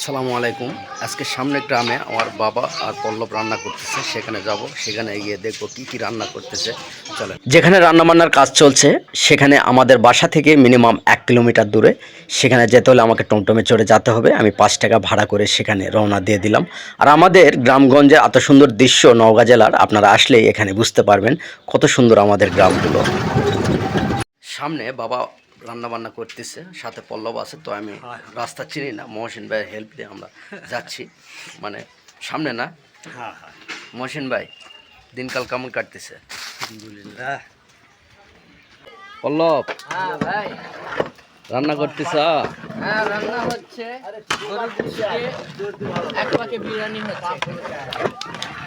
আসসালামু আলাইকুম। আজকে সামনে গ্রামে আমার বাবা আর পল্লব রান্না করতেছে, সেখানে যাব, সেখানে গিয়ে দেখবো কি কি রান্না করতেছে। চলেন। যেখানে রান্না বান্নার কাজ চলছে সেখানে আমাদের বাসা থেকে মিনিমাম 1 কিলোমিটার দূরে। সেখানে যেতে হলে আমাকে টমটমে চড়ে যেতে হবে। আমি 5 টাকা ভাড়া করে সেখানে রওনা দিয়ে দিলাম। আর আমাদের গ্রামগঞ্জে এত সুন্দর দৃশ্য নওগাঁ জেলার, আপনারা আসলেই এখানে বুঝতে পারবেন কত সুন্দর আমাদের গ্রামগুলো। সামনে বাবা রান্না বান্না করতেছে, সাথে পল্লব আছে। তো আমি রাস্তা চিনি না, মহসিন ভাইয়ের হেল্প দিয়ে আমরা যাচ্ছি। মানে সামনে না। মহসিন ভাই, দিনকাল কেমন কাটতেছে? আলহামদুলিল্লাহ। পল্লব, ভাই রান্না করতেছ? রান্না হচ্ছে, এক পাকে বিরিয়ানি হচ্ছে।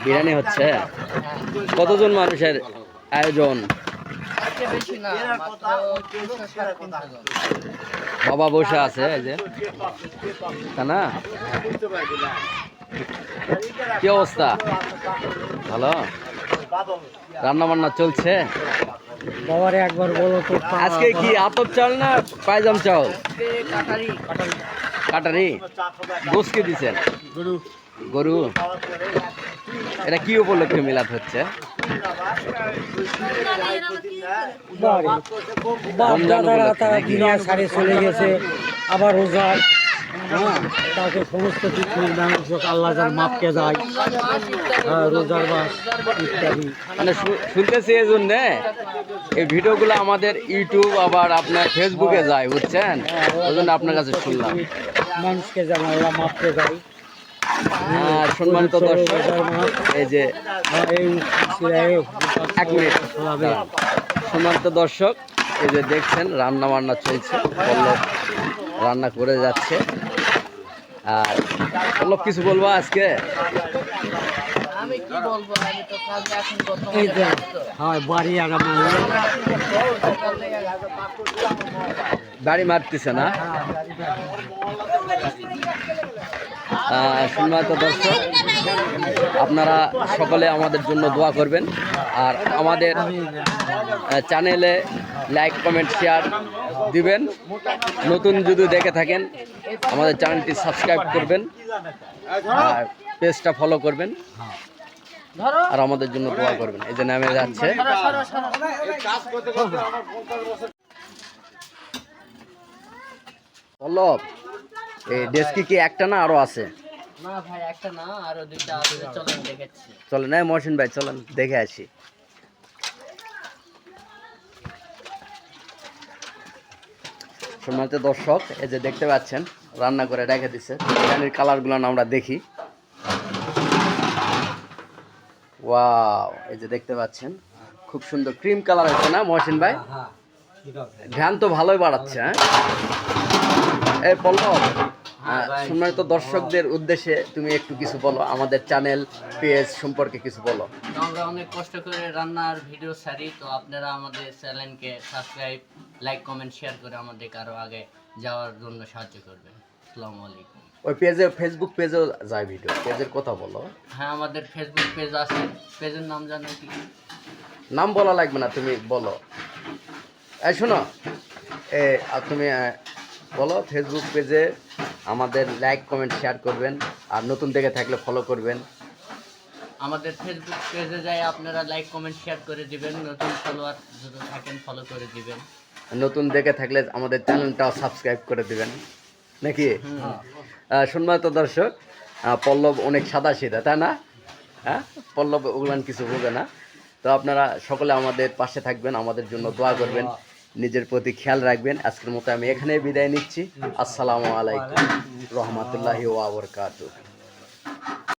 বিরিয়ানি হচ্ছে? কতজন মানুষের আয়োজন? আজকে বেশি না, মাত্র 250 জন। বাবা বসে আছে এই যে, তা না? কি অবস্থা? ভালো? রান্না বান্না চলছে? বাবারে একবার বলো তো, আজকে কি আতপ চাল না পায়জাম চাল? আজকে কাটারি কাটারি গোস কি দিছেন? গরু। এটা কি উপলক্ষে মিলাদ হচ্ছে? তারা দুনিয়া ছাড়ে চলে গেছে, আবার রোজার তাকে সমস্ত কিছু মানুষ আল্লাহ যার মাপকে যায়, রোজার মাস ইত্যাদি। মানে শুনতেছি এই জন্য এই ভিডিওগুলো আমাদের ইউটিউব আবার আপনার ফেসবুকে যায়, বুঝছেন? ওই জন্য আপনার কাছে শুনলাম। মানুষকে যেন আল্লাহ মাপকে যায়। সম্মানিত দর্শক, এই যে এক মিনিট, সম্মানিত দর্শক, এই যে দেখছেন রান্না বান্না চলছে। পল্লব রান্না করে যাচ্ছে। আর পল্লব কিছু বলবো আজকে? আমি কি বলবো, আমি তো কাজে এখন এই যে বর্তমানে বাড়ি আগামী বাড়ি মারতেছে না? সম্মানিত দর্শক, আপনারা সকলে আমাদের জন্য দোয়া করবেন। আর আমাদের চ্যানেলে লাইক কমেন্ট শেয়ার দিবেন। নতুন যদি দেখে থাকেন আমাদের চ্যানেলটি সাবস্ক্রাইব করবেন আর পেজটা ফলো করবেন আর আমাদের জন্য দোয়া করবেন। এই যে নামে যাচ্ছে। পল্লব, এই ডেস্কি কি একটা না আরো আছে? না ভাই, একটা না, আরো দুইটা আছে। চলেন দেখেছি। চলেন, মহসিন ভাই চলেন দেখে আসি। সম্মানিত দর্শক, এই যে দেখতে পাচ্ছেন রান্না করে রেখে দিচ্ছে। বিরিয়ানির কালারগুলো আমরা দেখি। ওয়াও, এই যে দেখতে পাচ্ছেন খুব সুন্দর ক্রিম কালার হচ্ছে না মহসিন ভাই? ধ্যান তো ভালোই বাড়াচ্ছে। হ্যাঁ, এই পল্লব, সম্মানিত দর্শকদের উদ্দেশ্যে তুমি একটু কিছু বলো, আমাদের চ্যানেল পেজ সম্পর্কে কিছু বলো। আমরা অনেক কষ্ট করে রান্নার ভিডিও ছাড়ি, তো আপনারা আমাদের চ্যানেলকে সাবস্ক্রাইব, লাইক, কমেন্ট, শেয়ার করে আমাদের আরো আগে যাওয়ার জন্য সাহায্য করবেন। আসসালামু আলাইকুম। ওই পেজে, ফেসবুক পেজেও যায় ভিডিও, পেজের কথা বলো। হ্যাঁ, আমাদের ফেসবুক পেজ আছে। পেজের নাম জানো কি? নাম বলা লাগবে না, তুমি বলো। এই শোনো, তুমি বলো। ফেসবুক পেজে আমাদের লাইক কমেন্ট শেয়ার করবেন আর নতুন দেখে থাকলে ফলো করবেন। আমাদের ফেসবুক পেজে যাই আপনারা লাইক কমেন্ট শেয়ার করে দিবেন। নতুন ফলোয়ার যদি থাকেন ফলো করে দিবেন। নতুন দেখে থাকলে আমাদের চ্যানেলটাও সাবস্ক্রাইব করে দিবেন নাকি? সম্মানিত দর্শক, পল্লব অনেক সাদা সিধা, তাই না? হ্যাঁ, পল্লব ওগুলান কিছু বোঝে না। তো আপনারা সকলে আমাদের পাশে থাকবেন, আমাদের জন্য দোয়া করবেন, নিজের প্রতি খেয়াল রাখবেন। আজকের মতো আমি এখানেই বিদায় নিচ্ছি। আসসালামু আলাইকুম রহমতুল্লাহি ওয়া বারাকাতুহু।